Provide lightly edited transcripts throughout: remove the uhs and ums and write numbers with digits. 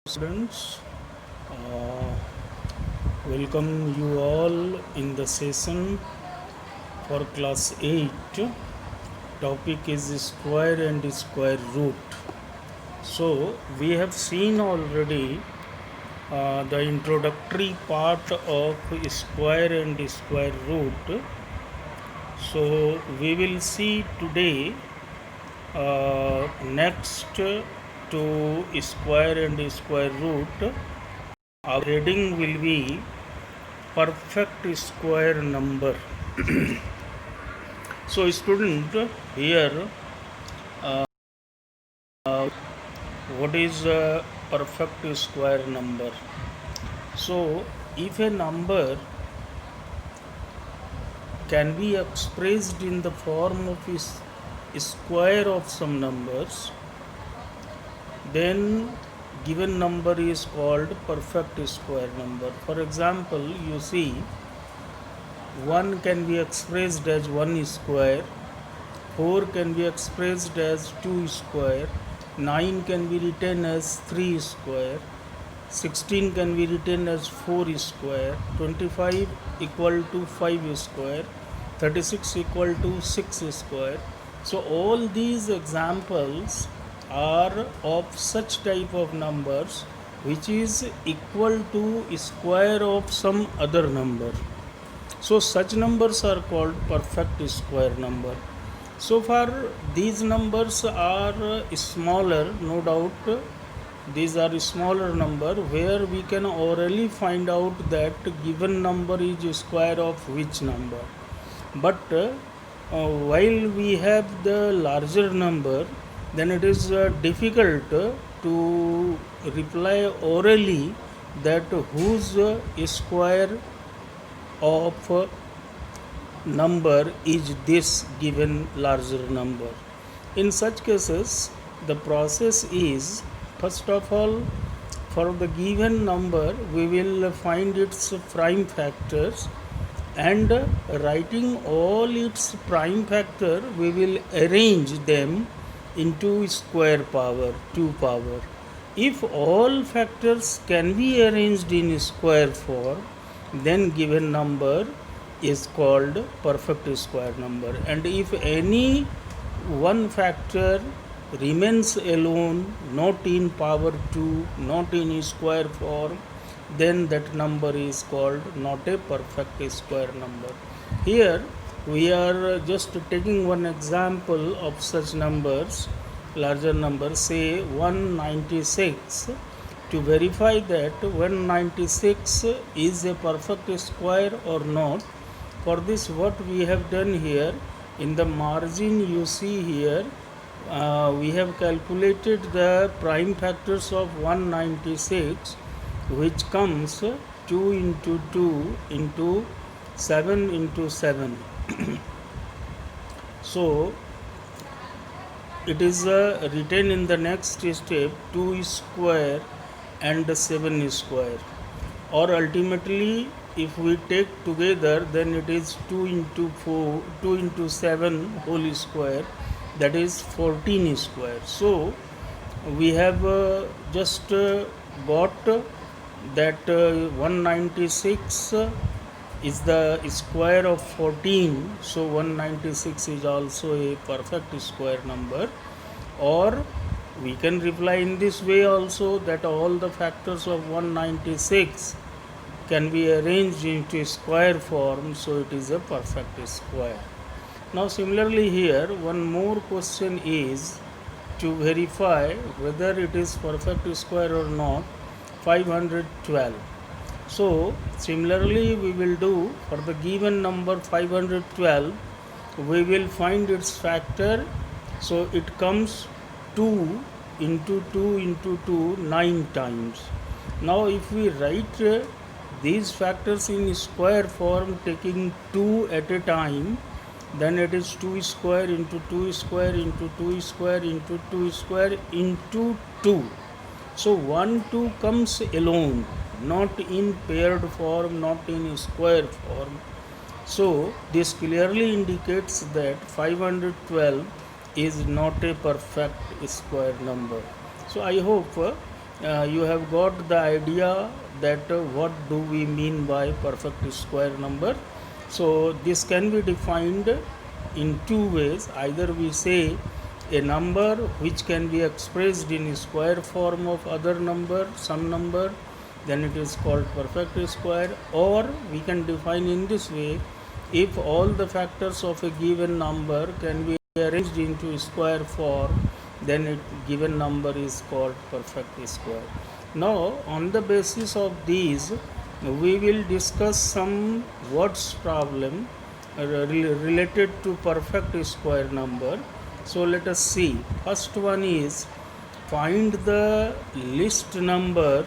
Students, uh, welcome you all in the session for class 8. Topic is square and square root. So we have seen already the introductory part of square and square root. So we will see today next to square and square root. Our heading will be perfect square number. So student, here what is a perfect square number? So if a number can be expressed in the form of square of some numbers, then given number is called perfect square number. For example, you see 1 can be expressed as 1 square, 4 can be expressed as 2 square, 9 can be written as 3 square, 16 can be written as 4 square, 25 equal to 5 square, 36 equal to 6 square. So all these examples are of such type of numbers which is equal to square of some other number. So such numbers are called perfect square number. So far these numbers are smaller, no doubt these are smaller number where we can orally find out that given number is square of which number. But while we have the larger number, then it is difficult to reply orally that whose square of number is this given larger number. In such cases, the process is, first of all, for the given number we will find its prime factors, and writing all its prime factor we will arrange them into square power, 2 power. If all factors can be arranged in square form, then given number is called perfect square number. And if any one factor remains alone, not in power 2, not in square form, then that number is called not a perfect square number. Here we are just taking one example of such numbers, larger numbers, say 196. To verify that 196 is a perfect square or not, for this what we have done here, in the margin you see here, we have calculated the prime factors of 196, which comes 2 into 2 into 7 into 7. So it is written in the next step 2 square and 7 square, or ultimately if we take together then it is 2 into 4, 2 into 7 whole square, that is 14 square. So we have just got that 196 is the square of 14, so 196 is also a perfect square number. Or we can reply in this way also, that all the factors of 196 can be arranged into square form, so it is a perfect square. Now similarly here one more question is to verify whether it is perfect square or not, 512. So similarly we will do for the given number 512, we will find its factor. So it comes 2 into 2 into 2 9 times. Now if we write these factors in square form taking 2 at a time, then it is 2 square into 2 square into 2 square into 2 square into 2. So 1 2 comes alone, not in paired form, not in square form. So this clearly indicates that 512 is not a perfect square number. So I hope you have got the idea that what do we mean by perfect square number. So this can be defined in two ways. Either we say a number which can be expressed in square form of other number, some number, then it is called perfect square, or we can define in this way: if all the factors of a given number can be arranged into square form, then a given number is called perfect square. Now on the basis of these, we will discuss some words problem related to perfect square number. So let us see. First one is, find the least number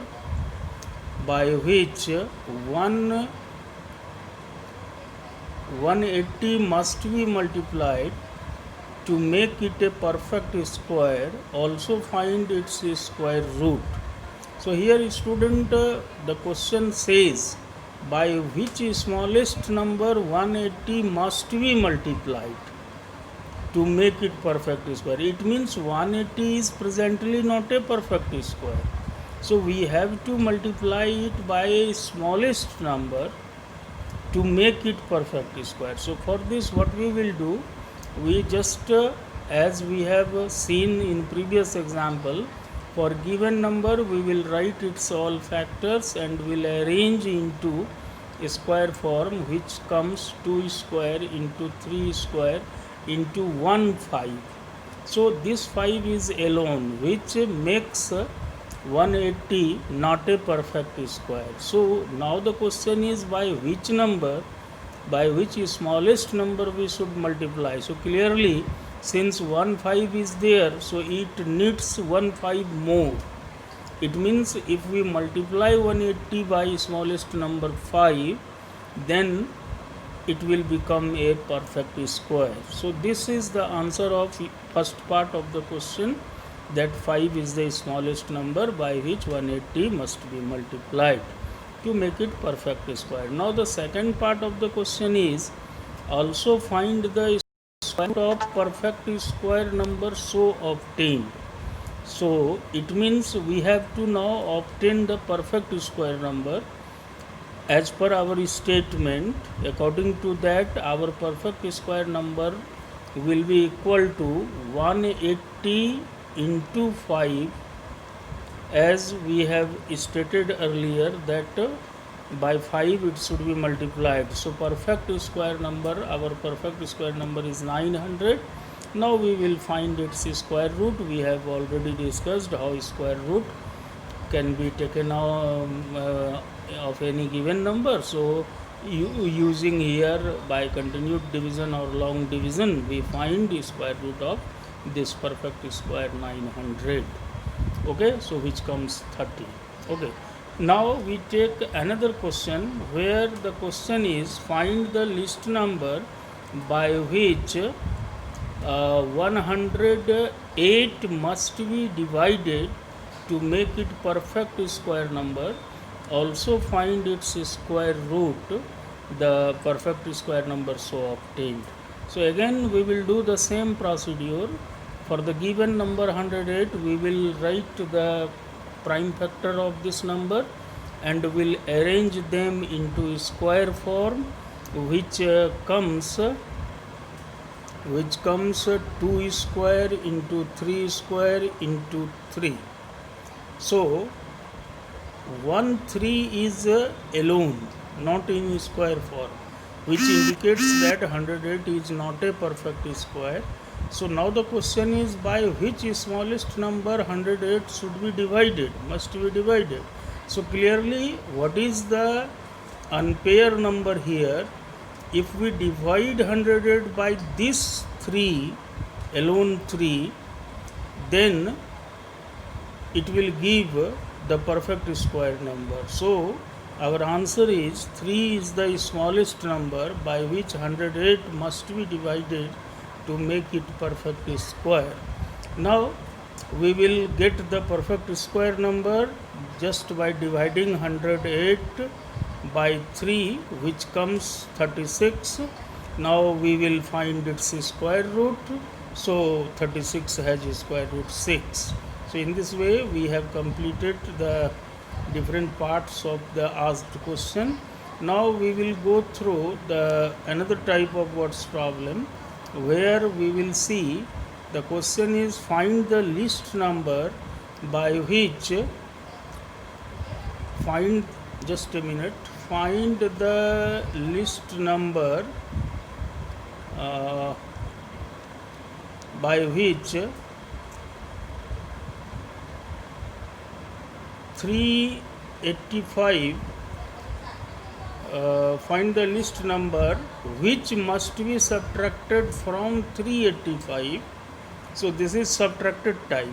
by which 180 must be multiplied to make it a perfect square. Also find its square root. So here student, the question says by which smallest number 180 must be multiplied to make it perfect square. It means 180 is presently not a perfect square. So we have to multiply it by a smallest number to make it perfect square. So for this, what we will do, we just as we have seen in previous example, for given number we will write its all factors and will arrange into a square form, which comes 2 square into 3 square into 1 5. So this 5 is alone, which makes 180 not a perfect square. So now the question is, by which number, by which smallest number we should multiply. So clearly, since 1 5 is there, so it needs 1 5 more. It means if we multiply 180 by smallest number 5, then it will become a perfect square. So this is the answer of first part of the question, that 5 is the smallest number by which 180 must be multiplied to make it perfect square. Now the second part of the question is, also find the square root of perfect square number so obtained. So it means we have to now obtain the perfect square number. As per our statement, according to that, our perfect square number will be equal to 180 into 5, as we have stated earlier that by 5 it should be multiplied. So perfect square number, our perfect square number is 900. Now we will find its square root. We have already discussed how square root can be taken of any given number. So using here by continued division or long division, we find the square root of this perfect square 900. Okay, so which comes 30. Okay, now we take another question, where the question is, find the least number by which 108 must be divided to make it perfect square number. Also find its square root, the perfect square number so obtained. So again we will do the same procedure. For the given number 108, we will write the prime factor of this number and will arrange them into square form, which comes 2 square into 3 square into 3. So 1 3 is alone, not in square form, which indicates that 108 is not a perfect square. So now the question is, by which smallest number 108 should be divided, must be divided. So clearly, what is the unpaired number here? If we divide 108 by this 3, alone 3, then it will give the perfect square number. So our answer is 3 is the smallest number by which 108 must be divided to make it perfect square. Now we will get the perfect square number just by dividing 108 by 3, which comes 36. Now we will find its square root. So 36 has square root 6. So in this way we have completed the different parts of the asked question. Now we will go through the another type of words problem, where we will see the question is find the least number by which find just a minute find the least number by which 385 find the least number which must be subtracted from 385. So this is subtracted type,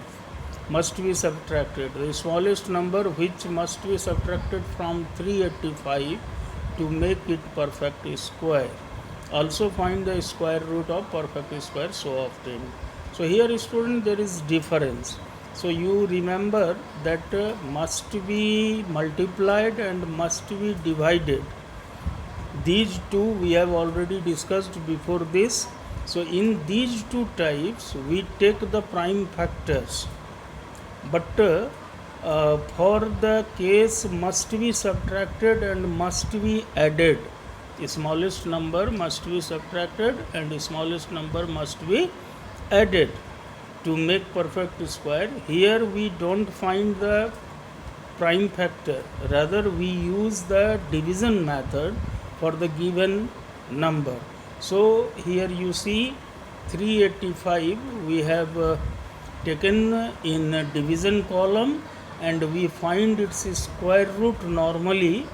must be subtracted, the smallest number which must be subtracted from 385 to make it perfect square. Also find the square root of perfect square, so often. So here student there is difference. So you remember that must be multiplied and must be divided. These two we have already discussed before this. So in these two types we take the prime factors, but for the case must be subtracted and must be added, smallest number must be subtracted and smallest number must be added to make perfect square. Here we don't find the prime factor, rather we use the division method for the given number. So here you see 385 we have taken in division column and we find its square root normally,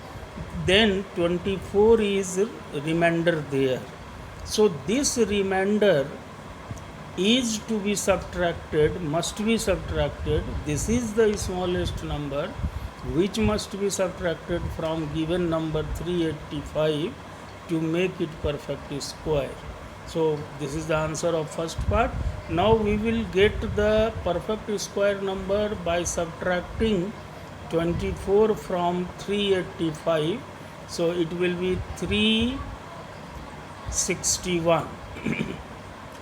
then 24 is remainder there. So this remainder is to be subtracted, must be subtracted. This is the smallest number which must be subtracted from given number 385 to make it perfect square. So this is the answer of first part. Now we will get the perfect square number by subtracting 24 from 385. So it will be 361.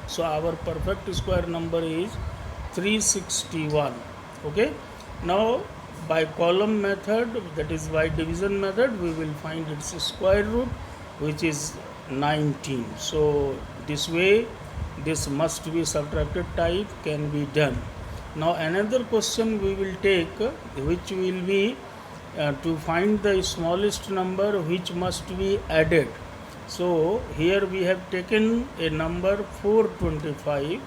So our perfect square number is 361. Okay. Now by column method, that is by division method, we will find its square root, which is 19. So this way this must be subtracted type can be done. Now another question we will take, which will be to find the smallest number which must be added. So here we have taken a number 425.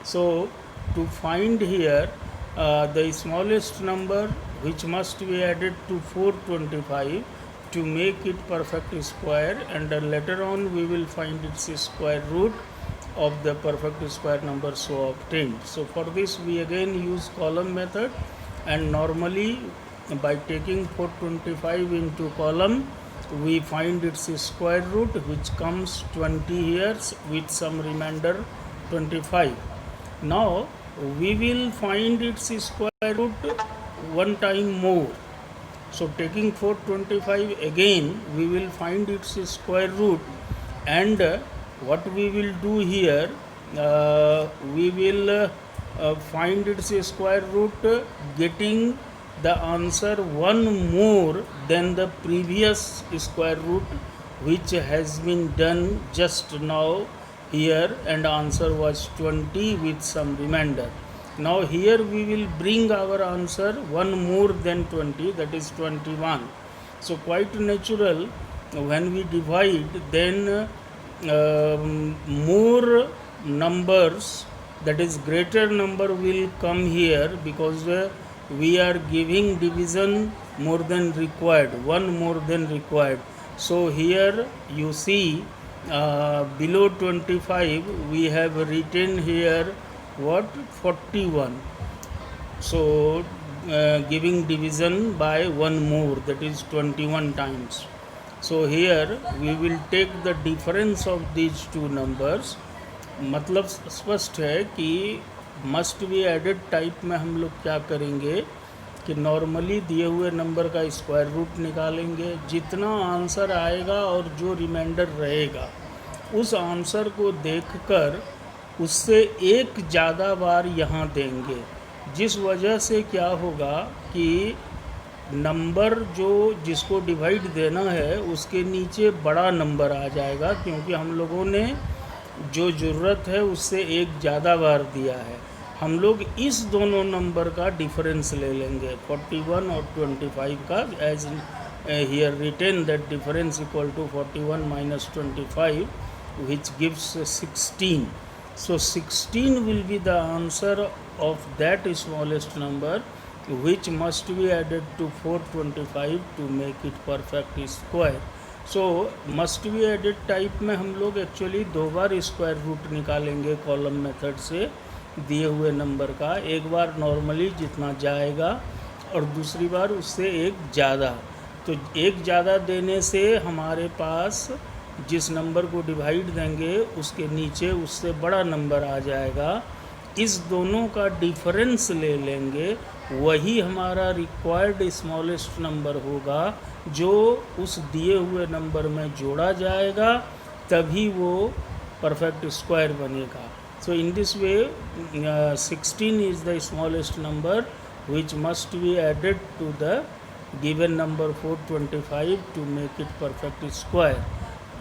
So to find here the smallest number which must be added to 425 to make it perfect square, and later on we will find its square root of the perfect square number so obtained. So for this we again use column method, and normally by taking 425 into column we find its square root, which comes 20 here with some remainder 25. Now we will find its square root one time more. So taking 425 again we will find its square root, and what we will do here, we will find its square root getting the answer one more than the previous square root which has been done just now here, and answer was 20 with some remainder. Now here we will bring our answer one more than 20, that is 21. So quite natural, when we divide, then more numbers, that is greater number will come here, because we are giving division more than required, one more than required. So here you see below 25 we have written here what, 41. So giving division by one more, that is 21 times. So here we will take the difference of these two numbers. मतलब स्पष्ट है कि must be added type में हम लोग क्या करेंगे कि नॉर्मली दिए हुए नंबर का स्क्वायर रूट निकालेंगे, जितना आंसर आएगा और जो रिमाइंडर रहेगा उस आंसर को देखकर उससे एक ज़्यादा बार यहाँ देंगे, जिस वजह से क्या होगा कि नंबर जो जिसको डिवाइड देना है उसके नीचे बड़ा नंबर आ जाएगा, क्योंकि हम लोगों ने जो ज़रूरत है उससे एक ज़्यादा बार दिया है। हम लोग इस दोनों नंबर का डिफरेंस ले लेंगे 41 और 25 का, as here written that difference equal to 41 minus 25 which gives 16. So 16 will be the answer of that smallest number which must be added to 425 to make it perfect square. So must be added type में हम लोग actually दो bar square root निकालेंगे column method से दिए हुए number का, एक बार नॉर्मली जितना जाएगा और दूसरी बार उससे एक ज़्यादा। तो एक ज़्यादा देने से हमारे पास जिस नंबर को डिवाइड देंगे उसके नीचे उससे बड़ा नंबर आ जाएगा। इस दोनों का डिफरेंस ले लेंगे, वही हमारा रिक्वायर्ड स्मॉलेस्ट नंबर होगा जो उस दिए हुए नंबर में जोड़ा जाएगा, तभी वो परफेक्ट स्क्वायर बनेगा। So in this way 16 is the smallest number which must be added to the given number 425 to make it perfect square।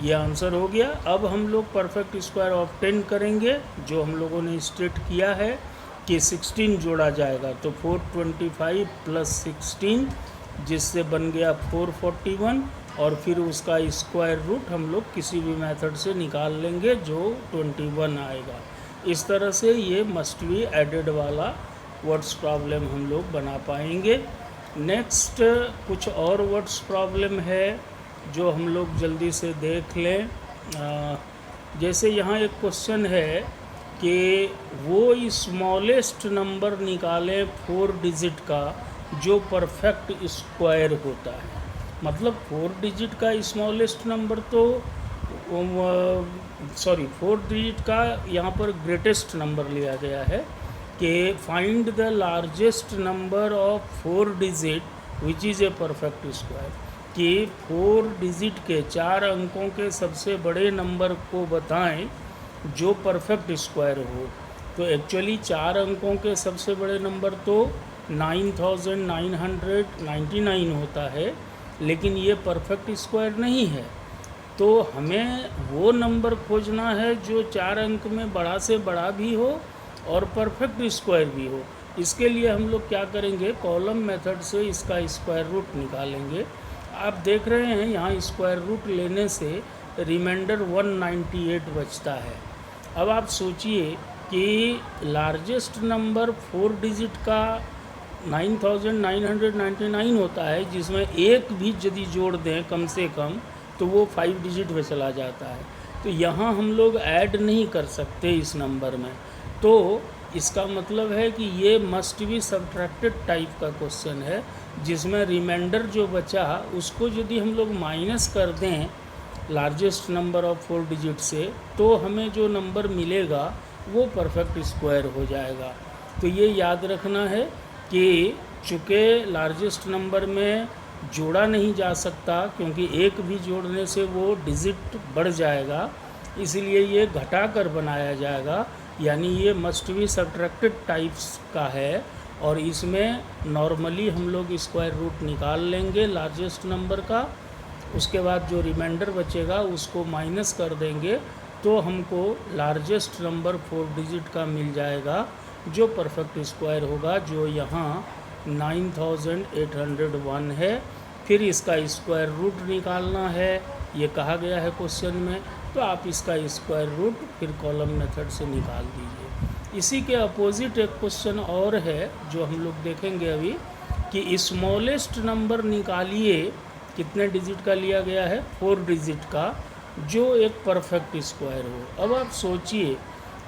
ये आंसर हो गया। अब हम लोग परफेक्ट स्क्वायर ऑब्टेन करेंगे, जो हम लोगों ने स्टेट किया है कि 16 जोड़ा जाएगा, तो 425 प्लस 16 जिससे बन गया 441, और फिर उसका स्क्वायर रूट हम लोग किसी भी मेथड से निकाल लेंगे जो 21 आएगा। इस तरह से ये मस्ट बी एडेड वाला वर्ड्स प्रॉब्लम हम लोग बना पाएंगे। नेक्स्ट कुछ और वर्ड्स प्रॉब्लम है जो हम लोग जल्दी से देख लें। जैसे यहाँ एक क्वेश्चन है कि वो स्मॉलेस्ट नंबर निकालें 4 डिजिट का जो परफेक्ट स्क्वायर होता है। मतलब 4 डिजिट का स्मॉलेस्ट नंबर तो 4 डिजिट का यहाँ पर ग्रेटेस्ट नंबर लिया गया है कि find the largest number of 4 digit which is a perfect square, कि 4 डिजिट के 4 अंकों के सबसे बड़े नंबर को बताएं जो परफेक्ट स्क्वायर हो। तो एक्चुअली 4 अंकों के सबसे बड़े नंबर तो 9999 होता है, लेकिन ये परफेक्ट स्क्वायर नहीं है। तो हमें वो नंबर खोजना है जो 4 अंक में बड़ा से बड़ा भी हो और परफेक्ट स्क्वायर भी हो। इसके लिए हम लोग क्या करेंगे, कॉलम मेथड से इसका स्क्वायर रूट निकालेंगे। आप देख रहे हैं यहाँ स्क्वायर रूट लेने से रिमाइंडर 198 बचता है। अब आप सोचिए कि लार्जेस्ट नंबर 4 डिजिट का 9999 होता है, जिसमें एक भी यदि जोड़ दें कम से कम तो वो 5 डिजिट में चला जाता है। तो यहाँ हम लोग ऐड नहीं कर सकते इस नंबर में। तो इसका मतलब है कि ये मस्ट बी सब्ट्रैक्टेड टाइप का क्वेश्चन है, जिसमें रिमाइंडर जो बचा उसको यदि हम लोग माइनस कर दें लार्जेस्ट नंबर ऑफ 4 डिजिट से, तो हमें जो नंबर मिलेगा वो परफेक्ट स्क्वायर हो जाएगा। तो ये याद रखना है कि चूँकि लार्जेस्ट नंबर में जोड़ा नहीं जा सकता, क्योंकि एक भी जोड़ने से वो डिजिट बढ़ जाएगा, इसलिए ये घटा कर बनाया जाएगा। यानी ये मस्ट बी सब्ट्रैक्टेड टाइप्स का है, और इसमें नॉर्मली हम लोग स्क्वायर रूट निकाल लेंगे लार्जेस्ट नंबर का। उसके बाद जो रिमाइंडर बचेगा उसको माइनस कर देंगे, तो हमको लार्जेस्ट नंबर 4 डिजिट का मिल जाएगा जो परफेक्ट स्क्वायर होगा, जो यहाँ 9801 है। फिर इसका स्क्वायर रूट निकालना है, ये कहा गया है क्वेश्चन में, तो आप इसका स्क्वायर रूट फिर कॉलम मेथड से निकाल दीजिए। इसी के अपोजिट एक क्वेश्चन और है जो हम लोग देखेंगे अभी, कि स्मॉलेस्ट नंबर निकालिए, कितने डिजिट का लिया गया है, 4 डिजिट का, जो एक परफेक्ट स्क्वायर हो। अब आप सोचिए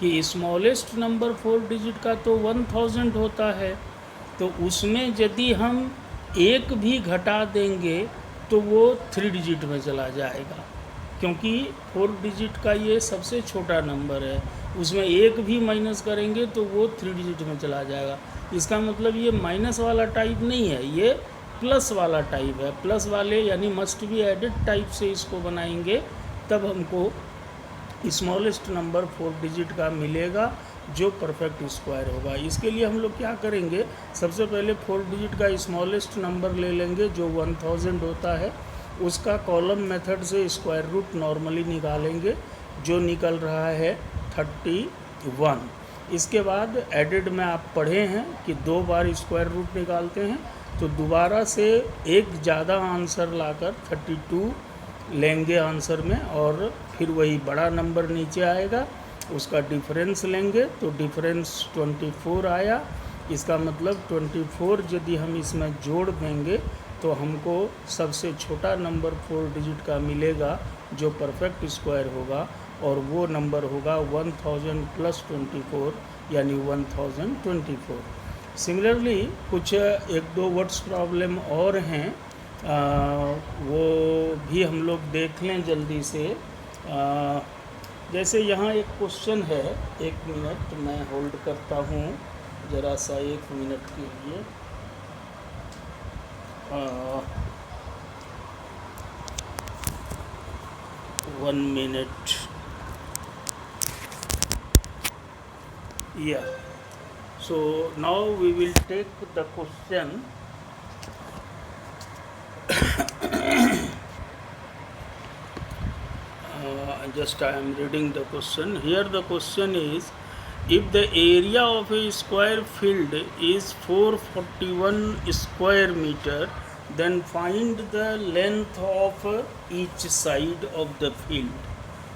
कि स्मॉलेस्ट नंबर 4 डिजिट का तो 1000 होता है, तो उसमें यदि हम एक भी घटा देंगे तो वो 3 डिजिट में चला जाएगा, क्योंकि 4 डिजिट का ये सबसे छोटा नंबर है। उसमें एक भी माइनस करेंगे तो वो 3 डिजिट में चला जाएगा। इसका मतलब ये माइनस वाला टाइप नहीं है, ये प्लस वाला टाइप है। प्लस वाले यानी मस्ट बी एडेड टाइप से इसको बनाएंगे, तब हमको स्मॉलेस्ट नंबर 4 डिजिट का मिलेगा, जो परफेक्ट स्क्वायर होगा। इसके लिए हम लोग क्या करेंगे, सबसे पहले 4 डिजिट का स्मॉलेस्ट नंबर ले लेंगे जो 1000 होता है, उसका कॉलम मेथड से स्क्वायर रूट नॉर्मली निकालेंगे जो निकल रहा है 31। इसके बाद एडेड में आप पढ़े हैं कि 2 बार स्क्वायर रूट निकालते हैं, तो दोबारा से एक ज़्यादा आंसर लाकर 32 लेंगे आंसर में, और फिर वही बड़ा नंबर नीचे आएगा, उसका डिफरेंस लेंगे, तो डिफरेंस 24 आया। इसका मतलब 24 यदि हम इसमें जोड़ देंगे तो हमको सबसे छोटा नंबर 4 डिजिट का मिलेगा जो परफेक्ट स्क्वायर होगा, और वो नंबर होगा 1000 + 24 यानी 1024। सिमिलरली कुछ 1-2 वर्ड्स प्रॉब्लम और हैं, वो भी हम लोग देख लें जल्दी से। जैसे यहाँ एक क्वेश्चन है, 1 मिनट मैं होल्ड करता हूँ ज़रा सा 1 मिनट के लिए। 1 minute. Yeah. So now we will take the question. Just I am reading the question. Here the question is, if the area of a square field is 441 square meter, then find the length of each side of the field.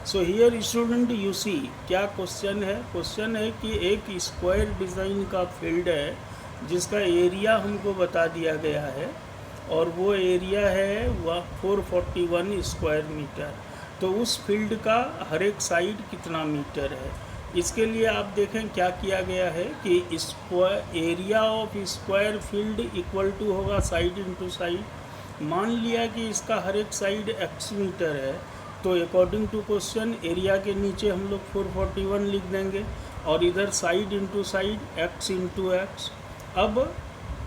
So here student you see, क्या question है? Question है कि एक square design का field है जिसका area हमको बता दिया गया है, और वो एरिया है वह 441 स्क्वायर मीटर। तो उस फील्ड का हर एक साइड कितना मीटर है, इसके लिए आप देखें क्या किया गया है कि square area of square field equal to होगा साइड इंटू साइड। मान लिया कि इसका हर एक साइड x मीटर है, तो अकॉर्डिंग टू क्वेश्चन एरिया के नीचे हम लोग 441 लिख देंगे, और इधर side into side x into x. अब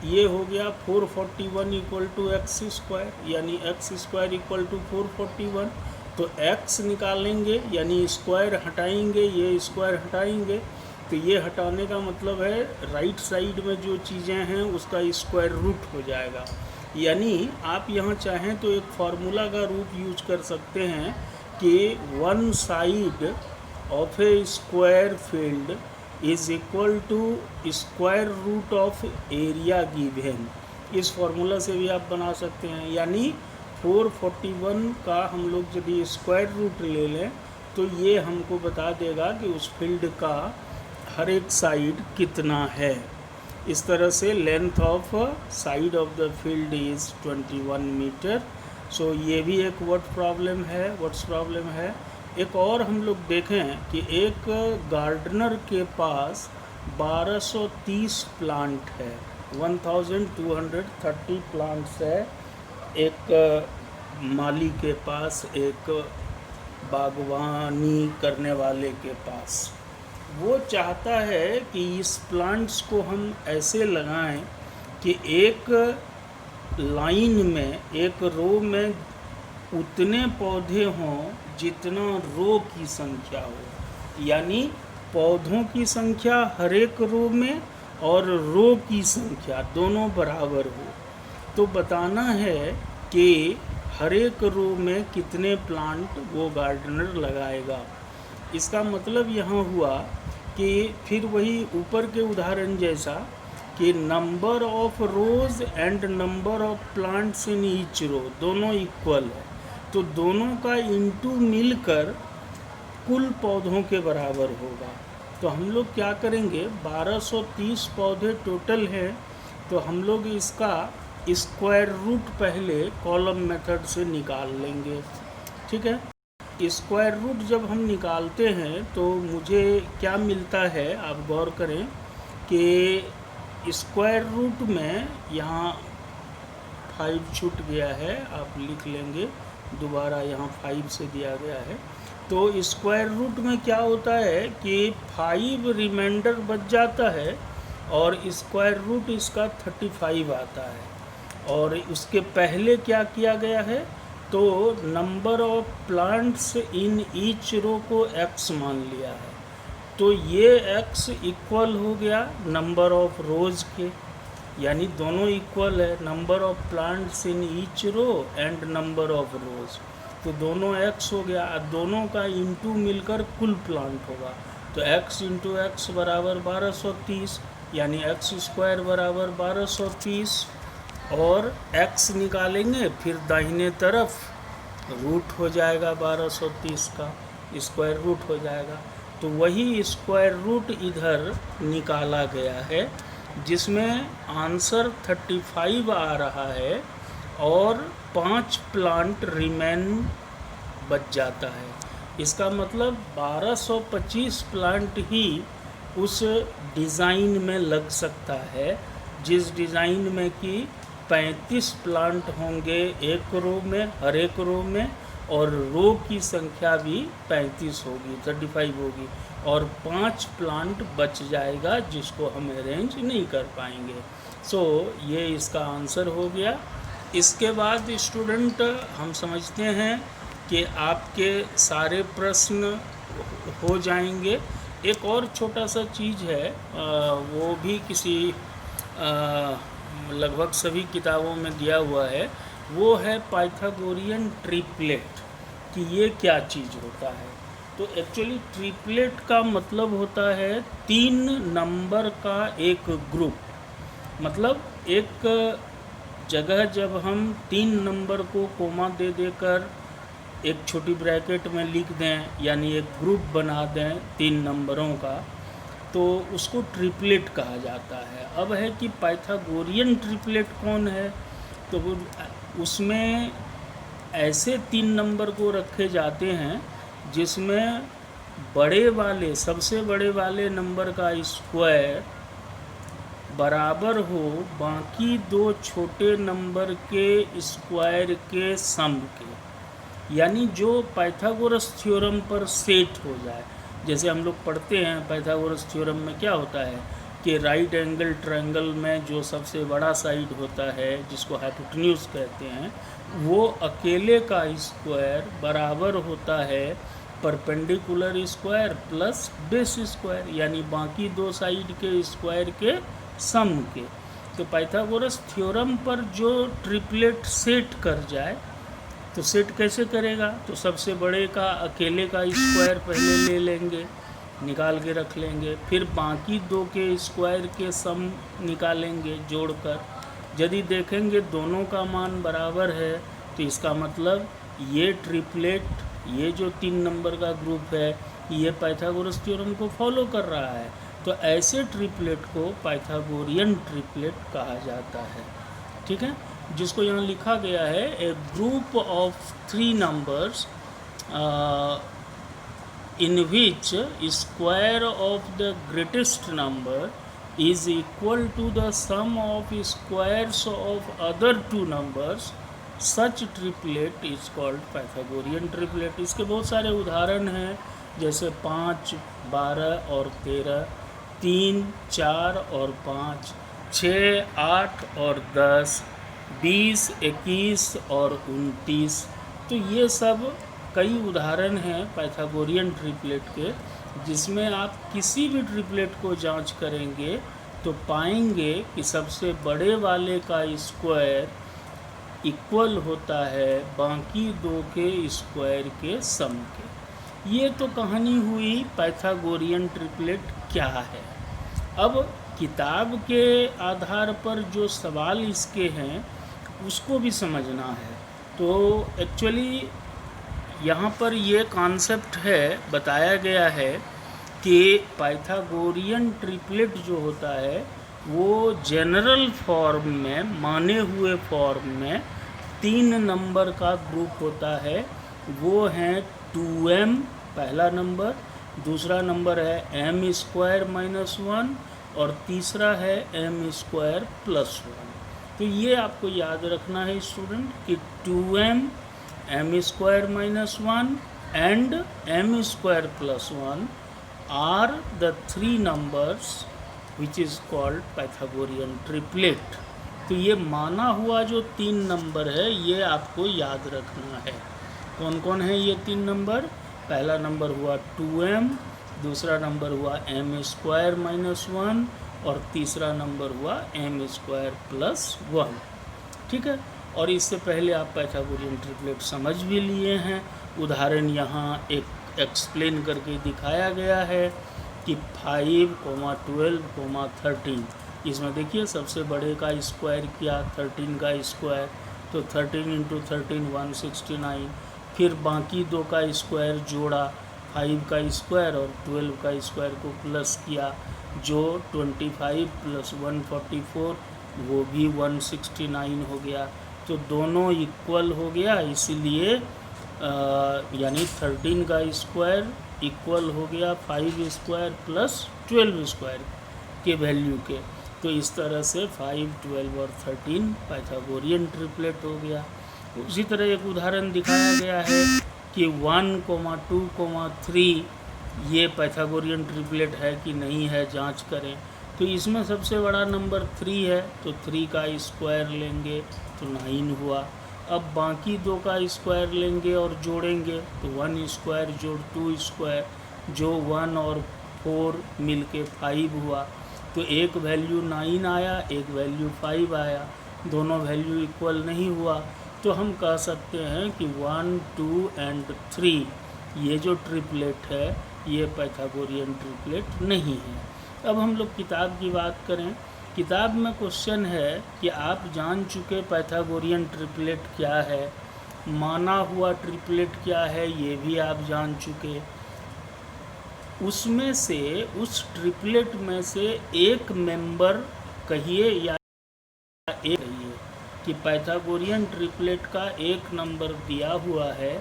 ये हो गया 441 इक्वल टू एक्स स्क्वायर, यानी एक्स स्क्वायर इक्वल टू 441। तो x निकालेंगे यानी स्क्वायर हटाएंगे, ये स्क्वायर हटाएंगे, तो ये हटाने का मतलब है राइट साइड में जो चीज़ें हैं उसका स्क्वायर रूट हो जाएगा। यानी आप यहाँ चाहें तो एक फार्मूला का रूप यूज कर सकते हैं कि 1 side of a square field is equal to square root of area given. इस फार्मूला से भी आप बना सकते हैं, यानी 441 का हम लोग यदि स्क्वायर रूट ले लें तो ये हमको बता देगा कि उस फील्ड का हर एक साइड कितना है। इस तरह से length of side of the field is 21 metre. So ये भी एक वर्ड प्रॉब्लम है। एक और हम लोग देखें कि एक गार्डनर के पास 1230 प्लांट है, 1230 प्लांट्स है एक माली के पास, एक बागवानी करने वाले के पास। वो चाहता है कि इस प्लांट्स को हम ऐसे लगाएं कि एक लाइन में, एक रो में उतने पौधे हों जितना रो की संख्या हो, यानी पौधों की संख्या हर एक रो में और रो की संख्या दोनों बराबर हो। तो बताना है कि हर एक रो में कितने प्लांट वो गार्डनर लगाएगा। इसका मतलब यहाँ हुआ कि फिर वही ऊपर के उदाहरण जैसा कि number of rows and number of plants in each row दोनों इक्वल है, तो दोनों का इंटू मिलकर कुल पौधों के बराबर होगा। तो हम लोग क्या करेंगे, 1230 पौधे टोटल हैं, तो हम लोग इसका स्क्वायर रूट पहले कॉलम मेथड से निकाल लेंगे। ठीक है, स्क्वायर रूट जब हम निकालते हैं तो मुझे क्या मिलता है, आप गौर करें कि स्क्वायर रूट में यहाँ 5 छूट गया है, आप लिख लेंगे दोबारा, यहाँ 5 से दिया गया है। तो स्क्वायर रूट में क्या होता है कि 5 रिमाइंडर बच जाता है और स्क्वायर रूट इसका 35 आता है। और उसके पहले क्या किया गया है, तो number of plants in each row को x मान लिया है। तो ये x इक्वल हो गया नंबर ऑफ रोज के, यानी दोनों इक्वल है, number of plants in each row and number of rows. तो दोनों x हो गया, दोनों का इंटू मिलकर कुल प्लांट होगा। तो x इंटू एक्स बराबर 1230, यानी x स्क्वायर बराबर 1230। और x निकालेंगे फिर दाहिने तरफ रूट हो जाएगा 1230 का, स्क्वायर रूट हो जाएगा। तो वही स्क्वायर रूट इधर निकाला गया है, जिसमें आंसर 35 आ रहा है और 5 प्लांट रिमेन बच जाता है। इसका मतलब 1225 प्लांट ही उस डिज़ाइन में लग सकता है, जिस डिज़ाइन में कि 35 प्लांट होंगे एक रो में, हर एक रो में, और रो की संख्या भी 35 होगी, 35 होगी, और 5 प्लांट बच जाएगा जिसको हम अरेंज नहीं कर पाएंगे। सो ये इसका आंसर हो गया। इसके बाद स्टूडेंट हम समझते हैं कि आपके सारे प्रश्न हो जाएंगे। एक और छोटा सा चीज़ है, वो भी किसी लगभग सभी किताबों में दिया हुआ है, वो है पाइथागोरियन ट्रिपलेट, कि ये क्या चीज़ होता है। तो एक्चुअली ट्रिपलेट का मतलब होता है 3 नंबर का एक ग्रुप। मतलब एक जगह जब हम 3 नंबर को कोमा दे देकर एक छोटी ब्रैकेट में लिख दें, यानी एक ग्रुप बना दें 3 नंबरों का, तो उसको ट्रिपलेट कहा जाता है। अब है कि पाइथागोरियन ट्रिपलेट कौन है, तो उसमें ऐसे 3 नंबर को रखे जाते हैं जिसमें बड़े वाले, सबसे बड़े वाले नंबर का स्क्वायर बराबर हो बाकी 2 छोटे नंबर के स्क्वायर के सम के, यानी जो पाइथागोरस थ्योरम पर सेट हो जाए। जैसे हम लोग पढ़ते हैं पाइथागोरस थ्योरम में क्या होता है कि राइट एंगल ट्रायंगल में जो सबसे बड़ा साइड होता है, जिसको हाइपोटेन्यूज कहते हैं, वो अकेले का स्क्वायर बराबर होता है perpendicular square plus base square, यानी बाकी 2 साइड के स्क्वायर के सम के। तो पाइथागोरस थ्योरम पर जो ट्रिपलेट सेट कर जाए, तो सेट कैसे करेगा, तो सबसे बड़े का अकेले का स्क्वायर पहले ले लेंगे, निकाल के रख लेंगे, फिर बाकी 2 के स्क्वायर के सम निकालेंगे जोड़कर। यदि देखेंगे दोनों का मान बराबर है, तो इसका मतलब ये ट्रिपलेट, ये जो 3 नंबर का ग्रुप है, ये पाइथागोरस थ्योरम को फॉलो कर रहा है। तो ऐसे ट्रिपलेट को पाइथागोरियन ट्रिपलेट कहा जाता है। ठीक है, जिसको यहाँ लिखा गया है a group of 3 numbers in which square of the greatest number is equal to the sum of squares of other 2 numbers, such triplet is called Pythagorean triplet। इसके बहुत सारे उदाहरण हैं, जैसे 5, 12 और 13, 3, 4 और 5, 6, 8 और 10, 20, 21 और 29। तो ये सब कई उदाहरण हैं पाइथागोरियन ट्रिपलेट के, जिसमें आप किसी भी ट्रिपलेट को जांच करेंगे तो पाएंगे कि सबसे बड़े वाले का स्क्वायर इक्वल होता है बाकी 2 के स्क्वायर के सम के। ये तो कहानी हुई पाइथागोरियन ट्रिपलेट क्या है। अब किताब के आधार पर जो सवाल इसके हैं उसको भी समझना है। तो एक्चुअली यहाँ पर ये कॉन्सेप्ट है, बताया गया है कि पाइथागोरियन ट्रिपलेट जो होता है वो जनरल फॉर्म में, माने हुए फॉर्म में 3 नंबर का ग्रुप होता है। वो हैं 2m पहला नंबर, दूसरा नंबर है m स्क्वायर माइनस 1 और तीसरा है m स्क्वायर प्लस 1। तो ये आपको याद रखना है स्टूडेंट कि 2m, m square minus 1 and m square plus 1 are the 3 numbers which is called Pythagorean triplet। तो ये माना हुआ जो 3 नंबर है ये आपको याद रखना है। कौन कौन है ये 3 नंबर? पहला नंबर हुआ 2m, दूसरा नंबर हुआ एम स्क्वायर माइनस 1 और तीसरा नंबर हुआ एम स्क्वायर प्लस 1। ठीक है, और इससे पहले आप पाइथागोरियन ट्रिपलेट समझ भी लिए हैं। उदाहरण यहाँ एक एक्सप्लेन करके दिखाया गया है कि 5, 12, 13। इसमें देखिए सबसे बड़े का स्क्वायर किया 13 का स्क्वायर, तो 13 × 13 169। फिर बाकी दो का स्क्वायर जोड़ा 5 का स्क्वायर और 12 का स्क्वायर को प्लस किया, जो 25 + 144 वो भी 169 हो गया। तो दोनों इक्वल हो गया, इसीलिए यानी 13 का स्क्वायर इक्वल हो गया 5 स्क्वायर प्लस 12 स्क्वायर के वैल्यू के। तो इस तरह से 5, 12 और 13 पाइथागोरियन ट्रिपलेट हो गया। उसी तरह एक उदाहरण दिखाया गया है कि 1, 2, 3 ये पाइथागोरियन ट्रिपलेट है कि नहीं है, जांच करें। तो इसमें सबसे बड़ा नंबर 3 है, तो 3 का स्क्वायर लेंगे तो 9 हुआ। अब बाकी दो का स्क्वायर लेंगे और जोड़ेंगे, तो 1 स्क्वायर जोड़ 2 स्क्वायर, जो 1 और 4 मिलके 5 हुआ। तो एक वैल्यू 9 आया, एक वैल्यू 5 आया, दोनों वैल्यू इक्वल नहीं हुआ। तो हम कह सकते हैं कि 1, 2 और 3 ये जो ट्रिपलेट है ये पाइथागोरियन ट्रिपलेट नहीं है। अब हम लोग किताब की बात करें। किताब में क्वेश्चन है कि आप जान चुके पाइथागोरियन ट्रिपलेट क्या है, माना हुआ ट्रिपलेट क्या है ये भी आप जान चुके। उसमें से उस ट्रिपलेट में से एक मेंबर कहिए या एक कहिए कि पाइथागोरियन ट्रिपलेट का एक नंबर दिया हुआ है,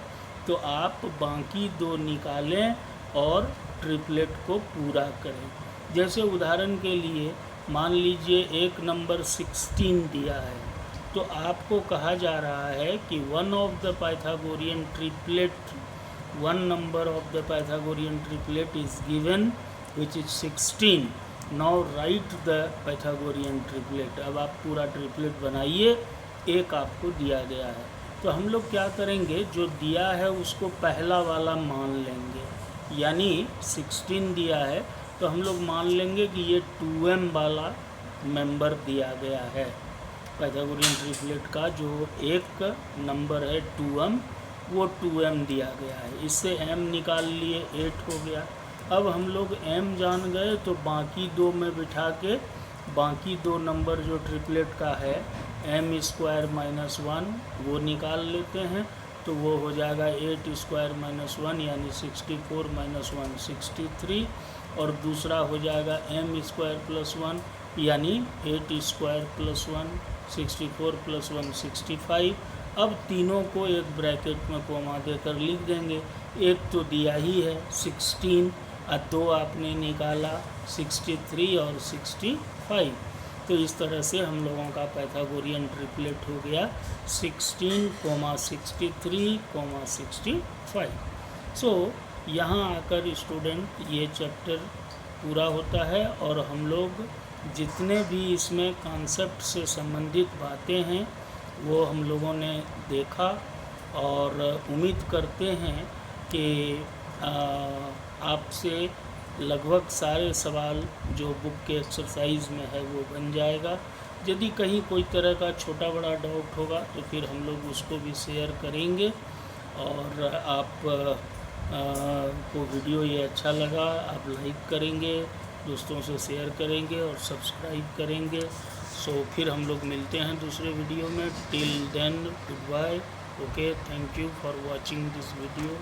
तो आप बाकी दो निकालें और ट्रिपलेट को पूरा करें। जैसे उदाहरण के लिए मान लीजिए एक नंबर 16 दिया है, तो आपको कहा जा रहा है कि one number of the Pythagorean triplet is given which is 16। Now right the Pythagorean triplet. अब आप पूरा ट्रिपलेट बनाइए, एक आपको दिया गया है। तो हम लोग क्या करेंगे, जो दिया है उसको पहला वाला मान लेंगे, यानी 16 दिया है तो हम लोग मान लेंगे कि ये 2m वाला मेंबर दिया गया है। पाइथागोरियन ट्रिपलेट का जो एक नंबर है 2m, वो 2m दिया गया है। इससे m निकाल लिए, 8 हो गया। अब हम लोग m जान गए तो बाकी दो में बिठा के बाकी दो नंबर जो ट्रिपलेट का है m स्क्वायर माइनस 1 वो निकाल लेते हैं, तो वो हो जाएगा 8 स्क्वायर माइनस 1 यानी 64 माइनस 1 63, और दूसरा हो जाएगा m स्क्वायर प्लस 1 यानी 8 स्क्वायर प्लस 1 64 प्लस 1 65। अब तीनों को एक ब्रैकेट में कोमा देकर लिख देंगे। एक तो दिया ही है 16 और दो आपने निकाला 63 और 65। तो इस तरह से हम लोगों का पाइथागोरियन ट्रिपलेट हो गया 16, 63, 65। सो यहाँ आकर स्टूडेंट ये चैप्टर पूरा होता है और हम लोग जितने भी इसमें कॉन्सेप्ट से संबंधित बातें हैं वो हम लोगों ने देखा, और उम्मीद करते हैं कि आपसे लगभग सारे सवाल जो बुक के एक्सरसाइज में है वो बन जाएगा। यदि कहीं कोई तरह का छोटा बड़ा डाउट होगा तो फिर हम लोग उसको भी शेयर करेंगे। और आप को वीडियो ये अच्छा लगा आप लाइक करेंगे, दोस्तों से शेयर करेंगे और सब्सक्राइब करेंगे। सो फिर हम लोग मिलते हैं दूसरे वीडियो में। Till then good bye. Okay, thank you for watching this video.